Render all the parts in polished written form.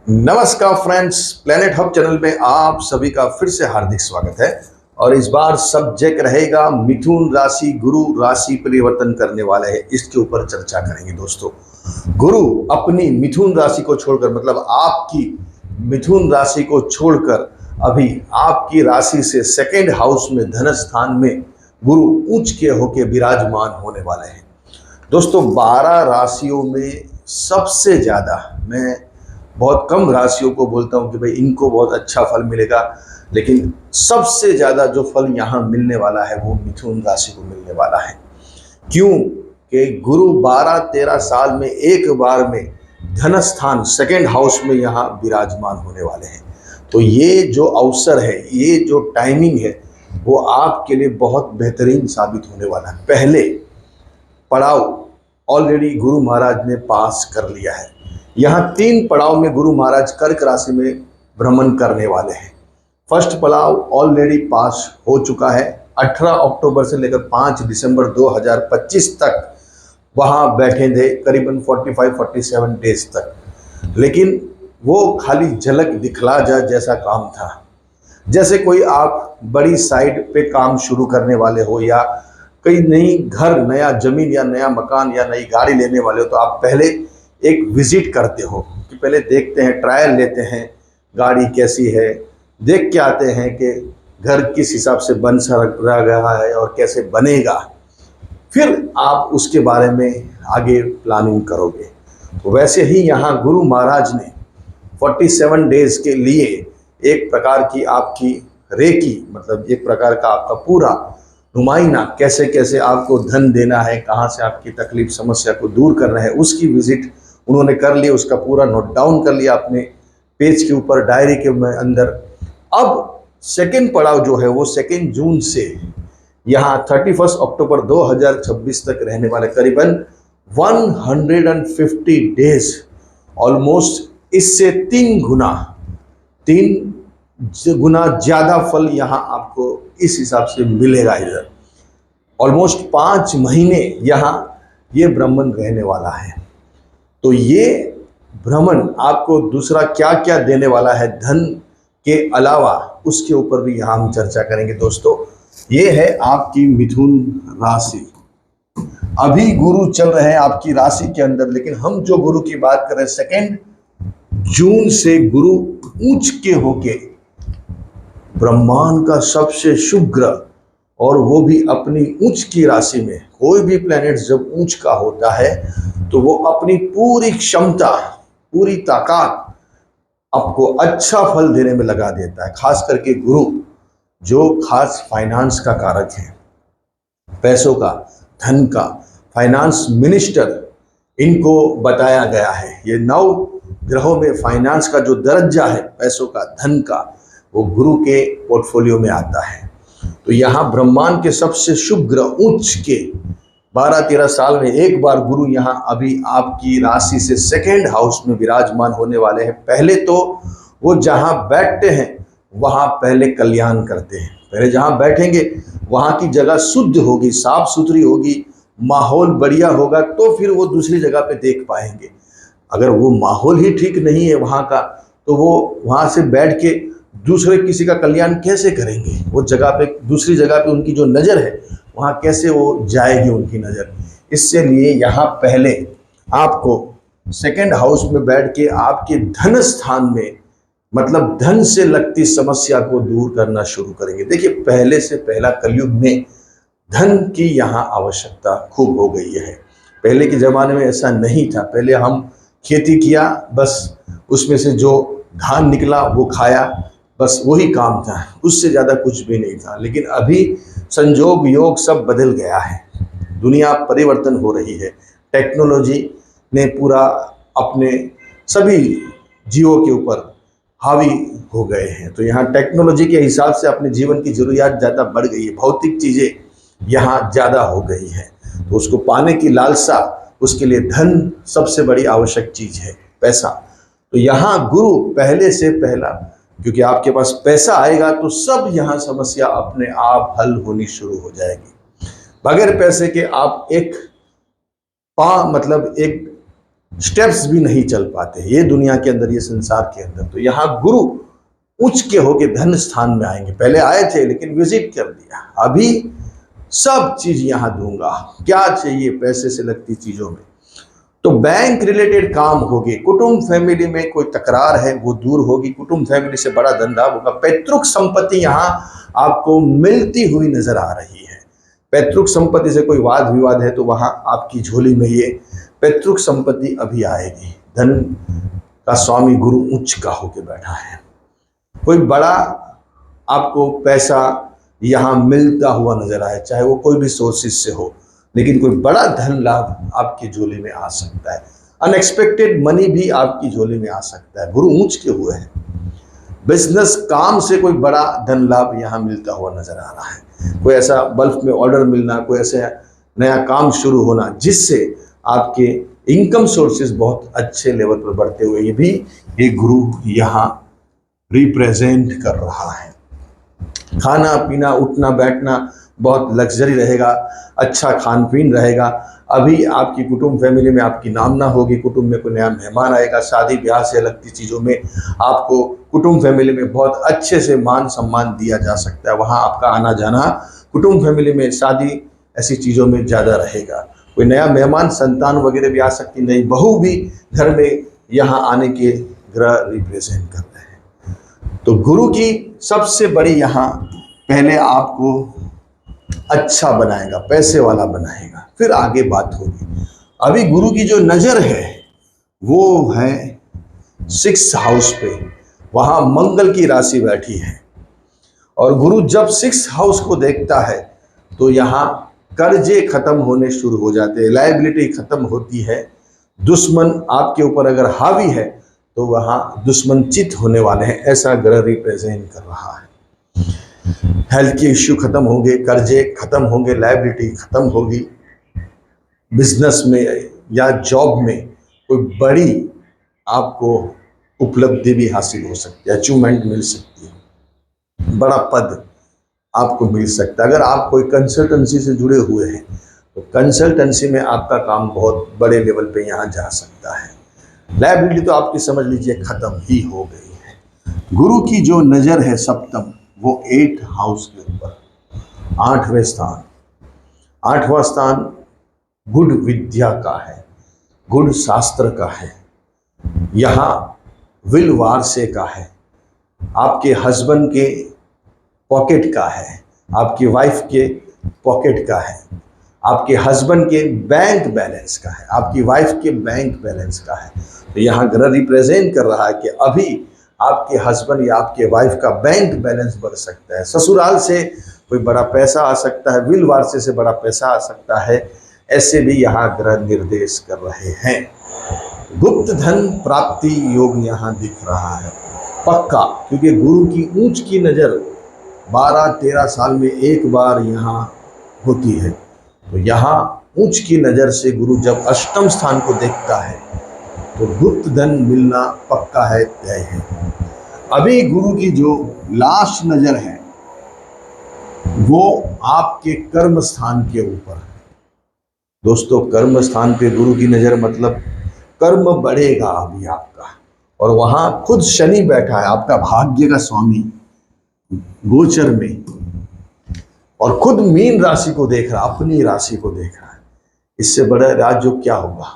नमस्कार friends, planet hub channel में आप सभी का फिर से हार्दिक स्वागत है। और इस बार सब्जेक्ट रहेगा मिथुन राशि, गुरु राशि परिवर्तन करने वाले हैं, इसके ऊपर चर्चा करेंगे दोस्तों। गुरु अपनी मिथुन राशि को छोड़कर, मतलब आपकी मिथुन राशि को छोड़कर अभी आपकी राशि से सेकेंड हाउस में, धन स्थान में गुरु उच्च के होके विराजमान होने वाले हैं दोस्तों। 12 राशियों में सबसे ज्यादा, मैं बहुत कम राशियों को बोलता हूं कि भाई इनको बहुत अच्छा फल मिलेगा, लेकिन सबसे ज्यादा जो फल यहाँ मिलने वाला है वो मिथुन राशि को मिलने वाला है। क्यों? कि गुरु 12-13 साल में एक बार में धन स्थान सेकेंड हाउस में यहाँ विराजमान होने वाले हैं। तो ये जो अवसर है, ये जो टाइमिंग है, वो आपके लिए बहुत बेहतरीन साबित होने वाला है। पहले पड़ाव ऑलरेडी गुरु महाराज ने पास कर लिया है। यहाँ 3 पड़ाव में गुरु महाराज कर्क राशि में भ्रमण करने वाले हैं। फर्स्ट पड़ाव ऑलरेडी पास हो चुका है, 18 अक्टूबर से लेकर 5 दिसंबर 2025 तक वहाँ बैठे थे, करीबन 45-47 डेज तक। लेकिन वो खाली झलक दिखला जा जैसा काम था। जैसे कोई आप बड़ी साइड पे काम शुरू करने वाले हो, या कोई नई घर, नया जमीन या नया मकान या नई गाड़ी लेने वाले हो, तो आप पहले एक विजिट करते हो कि पहले देखते हैं, ट्रायल लेते हैं, गाड़ी कैसी है, देख के आते हैं कि घर किस हिसाब से बन रहा गया है और कैसे बनेगा, फिर आप उसके बारे में आगे प्लानिंग करोगे। तो वैसे ही यहाँ गुरु महाराज ने 47 डेज के लिए एक प्रकार की आपकी रेकी, मतलब एक प्रकार का आपका पूरा नुमाइना, कैसे कैसे आपको धन देना है, कहाँ से आपकी तकलीफ समस्या को दूर करना है, उसकी विजिट उन्होंने कर ली, उसका पूरा नोट डाउन कर लिया अपने पेज के ऊपर, डायरी के अंदर। अब सेकेंड पड़ाव जो है वो 2 जून से यहाँ 31 अक्टूबर 2026 तक रहने वाले, करीबन 150 डेज, ऑलमोस्ट इससे 3 गुना ज्यादा फल यहाँ आपको इस हिसाब से मिलेगा। इधर ऑलमोस्ट 5 महीने यहाँ ये भ्रमण रहने वाला है। तो ये भ्रमण आपको दूसरा क्या क्या देने वाला है धन के अलावा, उसके ऊपर भी यहाँ हम चर्चा करेंगे दोस्तों। ये है आपकी मिथुन राशि। अभी गुरु चल रहे हैं आपकी राशि के अंदर, लेकिन हम जो गुरु की बात कर रहे हैं, 2 जून से गुरु उच्च के होके ब्रह्मांड का सबसे शुभ ग्रह, और वो भी अपनी उच्च की राशि में। कोई भी प्लेनेट जब उच्च का होता है तो वो अपनी पूरी क्षमता, पूरी ताकत आपको अच्छा फल देने में लगा देता है। खास करके गुरु जो खास फाइनेंस का कारक है, पैसों का, धन का, फाइनेंस मिनिस्टर इनको बताया गया है। ये 9 ग्रहों में फाइनेंस का जो दर्जा है, पैसों का, धन का, वो गुरु के पोर्टफोलियो में आता है। तो यहाँ ब्रह्मांड के सबसे शुभ ग्रह उच्च के 12-13 साल में एक बार गुरु यहाँ अभी आपकी राशि से सेकेंड हाउस में विराजमान होने वाले हैं। पहले तो वो जहाँ बैठते हैं वहाँ पहले कल्याण करते हैं। पहले जहाँ बैठेंगे वहाँ की जगह शुद्ध होगी, साफ सुथरी होगी, माहौल बढ़िया होगा, तो फिर वो दूसरी जगह पे देख पाएंगे। अगर वो माहौल ही ठीक नहीं है वहाँ का, तो वो वहाँ से बैठ के दूसरे किसी का कल्याण कैसे करेंगे? वो जगह पे, दूसरी जगह पे उनकी जो नज़र है वहाँ कैसे वो जाएगी उनकी नज़र? इससे लिए यहाँ पहले आपको सेकेंड हाउस में बैठ के आपके धन स्थान में, मतलब धन से लगती समस्या को दूर करना शुरू करेंगे। देखिए, पहले से पहला कलयुग में धन की यहाँ आवश्यकता खूब हो गई है। पहले के ज़माने में ऐसा नहीं था। पहले हम खेती किया, बस उसमें से जो धान निकला वो खाया, बस वही काम था, उससे ज़्यादा कुछ भी नहीं था। लेकिन अभी संजोग योग सब बदल गया है, दुनिया परिवर्तन हो रही है, टेक्नोलॉजी ने पूरा अपने सभी जीवों के ऊपर हावी हो गए हैं। तो यहाँ टेक्नोलॉजी के हिसाब से अपने जीवन की ज़रूरियात ज़्यादा बढ़ गई है, भौतिक चीज़ें यहाँ ज़्यादा हो गई हैं। तो उसको पाने की लालसा, उसके लिए धन सबसे बड़ी आवश्यक चीज़ है, पैसा। तो यहाँ गुरु पहले से पहला, क्योंकि आपके पास पैसा आएगा तो सब यहाँ समस्या अपने आप हल होनी शुरू हो जाएगी। बगैर पैसे के आप एक स्टेप्स भी नहीं चल पाते ये दुनिया के अंदर, ये संसार के अंदर। तो यहाँ गुरु उच्च के होके धन स्थान में आएंगे। पहले आए थे लेकिन विजिट कर दिया, अभी सब चीज यहाँ दूंगा, क्या चाहिए पैसे से लगती चीजों में। तो बैंक रिलेटेड काम होगी, कुटुंब फैमिली में कोई तकरार है वो दूर होगी, कुटुंब फैमिली से बड़ा धन लाभ होगा। पैतृक संपत्ति यहाँ आपको मिलती हुई नजर आ रही है। पैतृक संपत्ति से कोई वाद विवाद है तो वहां आपकी झोली में ये पैतृक संपत्ति अभी आएगी। धन का स्वामी गुरु उच्च का होके बैठा है। कोई बड़ा आपको पैसा यहाँ मिलता हुआ नजर आए, चाहे वो कोई भी सोर्सेज से हो, लेकिन कोई बड़ा धन लाभ आपकी झोली में आ सकता है। अनएक्सपेक्टेड मनी भी आपकी झोली में आ सकता है, गुरु ऊंच के हुए हैं। बिजनेस काम से कोई बड़ा धन लाभ यहाँ मिलता हुआ नजर आ रहा है। कोई ऐसा बल्क में ऑर्डर मिलना, कोई ऐसा नया काम शुरू होना जिससे आपके इनकम सोर्सेज बहुत अच्छे लेवल पर बढ़ते हुए ये भी एक गुरु यहाँ रिप्रेजेंट कर रहा है। खाना पीना उठना बैठना बहुत लग्जरी रहेगा, अच्छा खान पीन रहेगा। अभी आपकी कुटुंब फैमिली में आपकी नामना होगी, कुटुंब में कोई नया मेहमान आएगा, शादी ब्याह से लगती चीज़ों में आपको कुटुंब फैमिली में बहुत अच्छे से मान सम्मान दिया जा सकता है। वहाँ आपका आना जाना कुटुंब फैमिली में शादी ऐसी चीज़ों में ज़्यादा रहेगा। कोई नया मेहमान संतान वगैरह भी आ सकती, नई बहू भी घर में यहाँ आने के ग्रह रिप्रेजेंट कर रहे हैं। तो गुरु की सबसे बड़ी यहाँ पहले आपको अच्छा बनाएगा, पैसे वाला बनाएगा, फिर आगे बात होगी। अभी गुरु की जो नजर है वो है 6th हाउस पे, वहां मंगल की राशि बैठी है। और गुरु जब 6th हाउस को देखता है तो यहाँ कर्जे खत्म होने शुरू हो जाते हैं, लायबिलिटी खत्म होती है। दुश्मन आपके ऊपर अगर हावी है तो वहाँ दुश्मन चित होने वाले हैं, ऐसा ग्रह रिप्रेजेंट कर रहा है। हेल्थ के इश्यू खत्म होंगे, कर्जे खत्म होंगे, लायबिलिटी खत्म होगी। बिजनेस में या जॉब में कोई बड़ी आपको उपलब्धि भी हासिल हो सकती है, अचीवमेंट मिल सकती है, बड़ा पद आपको मिल सकता है। अगर आप कोई कंसल्टेंसी से जुड़े हुए हैं तो कंसल्टेंसी में आपका काम बहुत बड़े लेवल पे यहाँ जा सकता है। लायबिलिटी तो आपकी समझ लीजिए खत्म ही हो गई है। गुरु की जो नज़र है सप्तम, वो 8th हाउस के ऊपर, 8वें स्थान। 8वां स्थान गुड विद्या का है, गुड शास्त्र का है, यहाँ विल वारसे का है, आपके हस्बैंड के पॉकेट का है, आपकी वाइफ के पॉकेट का है, आपके हस्बैंड के बैंक बैलेंस का है, आपकी वाइफ के बैंक बैलेंस का है। तो यहाँ ग्रह रिप्रेजेंट कर रहा है कि अभी आपके हस्बैंड या आपके वाइफ का बैंक बैलेंस बढ़ सकता है, ससुराल से कोई बड़ा पैसा आ सकता है, विल वारसे से बड़ा पैसा आ सकता है, ऐसे भी यहाँ ग्रह निर्देश कर रहे हैं। गुप्त धन प्राप्ति योग यहाँ दिख रहा है पक्का, क्योंकि गुरु की ऊंच की नज़र 12-13 साल में एक बार यहाँ होती है। तो यहाँ ऊंच की नज़र से गुरु जब अष्टम स्थान को देखता है तो गुप्त धन मिलना पक्का है, तय है। अभी गुरु की जो लास्ट नज़र है वो आपके कर्म स्थान के ऊपर। दोस्तों, कर्म स्थान पे गुरु की नज़र मतलब कर्म बढ़ेगा अभी आपका, और वहाँ खुद शनि बैठा है, आपका भाग्य का स्वामी गोचर में, और खुद मीन राशि को देख रहा, अपनी राशि को देख रहा है। इससे बड़ा राजयोग क्या होगा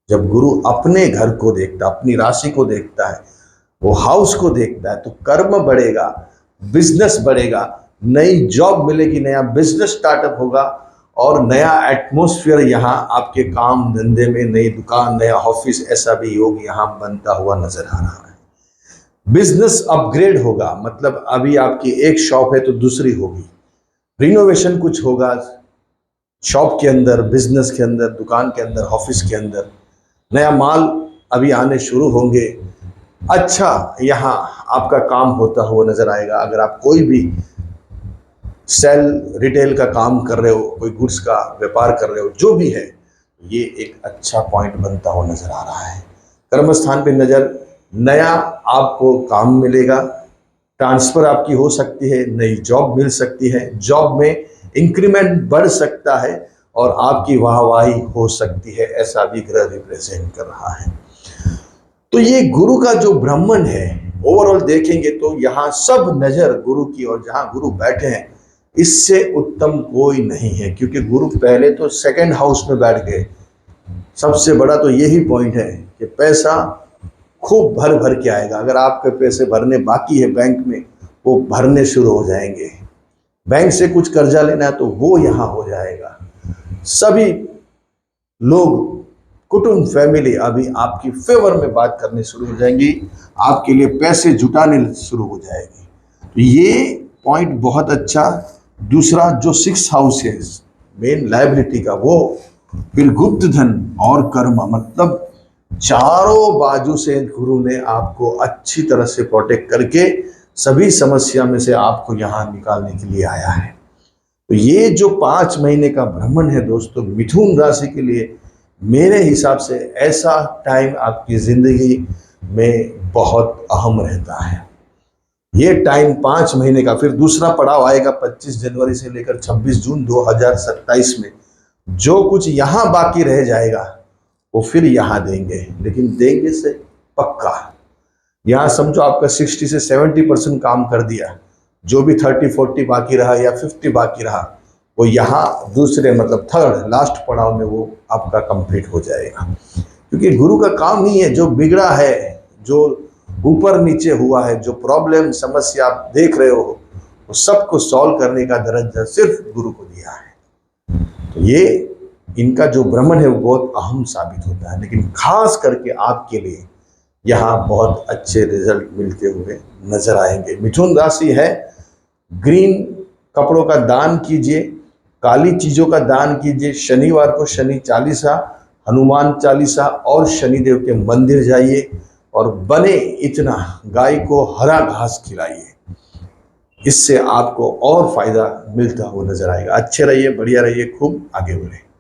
जब गुरु अपने घर को देखता, अपनी राशि को देखता है, वो हाउस को देखता है, तो कर्म बढ़ेगा, बिजनेस बढ़ेगा, नई जॉब मिलेगी, नया बिजनेस स्टार्टअप होगा, और नया एटमॉस्फेयर यहाँ आपके काम धंधे में, नई दुकान, नया ऑफिस, ऐसा भी योग यहाँ बनता हुआ नजर आ रहा है। बिजनेस अपग्रेड होगा, मतलब अभी आपकी एक शॉप है तो दूसरी होगी, रिनोवेशन कुछ होगा शॉप के अंदर, बिजनेस के अंदर, दुकान के अंदर, ऑफिस के अंदर, नया माल अभी आने शुरू होंगे। अच्छा, यहाँ आपका काम होता हुआ नजर आएगा। अगर आप कोई भी सेल रिटेल का काम कर रहे हो, कोई गुड्स का व्यापार कर रहे हो, जो भी है, ये एक अच्छा पॉइंट बनता हुआ नजर आ रहा है। कर्म स्थान पे नजर, नया आपको काम मिलेगा, ट्रांसफर आपकी हो सकती है, नई जॉब मिल सकती है, जॉब में इंक्रीमेंट बढ़ सकता है, और आपकी वाहवाही हो सकती है, ऐसा भी ग्रह रिप्रेजेंट कर रहा है। तो ये गुरु का जो ब्राह्मण है, ओवरऑल देखेंगे तो यहाँ सब नजर गुरु की, और जहाँ गुरु बैठे हैं इससे उत्तम कोई नहीं है, क्योंकि गुरु पहले तो सेकंड हाउस में बैठ गए। सबसे बड़ा तो यही पॉइंट है कि पैसा खूब भर भर के आएगा। अगर आपके पैसे भरने बाकी है बैंक में, वो भरने शुरू हो जाएंगे। बैंक से कुछ कर्जा लेना है तो वो यहाँ हो जाएगा। सभी लोग, कुटुंब, फैमिली अभी आपकी फेवर में बात करने शुरू हो जाएंगी, आपके लिए पैसे जुटाने शुरू हो जाएगी। तो ये पॉइंट बहुत अच्छा। दूसरा जो 6 हाउस है मेन लायबिलिटी का, वो फिर गुप्त धन और कर्म, मतलब चारों बाजू से गुरु ने आपको अच्छी तरह से प्रोटेक्ट करके सभी समस्या में से आपको यहाँ निकालने के लिए आया है। तो ये जो 5 महीने का भ्रमण है दोस्तों, मिथुन राशि के लिए मेरे हिसाब से ऐसा टाइम आपकी जिंदगी में बहुत अहम रहता है। ये टाइम 5 महीने का, फिर दूसरा पड़ाव आएगा 25 जनवरी से लेकर 26 जून 2027 में। जो कुछ यहाँ बाकी रह जाएगा वो फिर यहाँ देंगे, लेकिन देंगे से पक्का। यहाँ समझो आपका 60 से 70% काम कर दिया, जो भी 30-40 बाकी रहा या 50 बाकी रहा, वो यहाँ दूसरे मतलब थर्ड लास्ट पड़ाव में वो आपका कंप्लीट हो जाएगा। क्योंकि गुरु का काम ही है, जो बिगड़ा है, जो ऊपर नीचे हुआ है, जो प्रॉब्लम समस्या आप देख रहे हो, वो सबको सॉल्व करने का दरज्जा सिर्फ गुरु को दिया है। तो ये इनका जो भ्रमण है वो बहुत अहम साबित होता है, लेकिन खास करके आपके लिए यहाँ बहुत अच्छे रिजल्ट मिलते हुए नजर आएंगे। मिथुन राशि है, ग्रीन कपड़ों का दान कीजिए, काली चीजों का दान कीजिए। शनिवार को शनि चालीसा, हनुमान चालीसा और शनिदेव के मंदिर जाइए, और बने इतना गाय को हरा घास खिलाइए। इससे आपको और फायदा मिलता हुआ नजर आएगा। अच्छे रहिए, बढ़िया रहिए, खूब आगे बढ़े।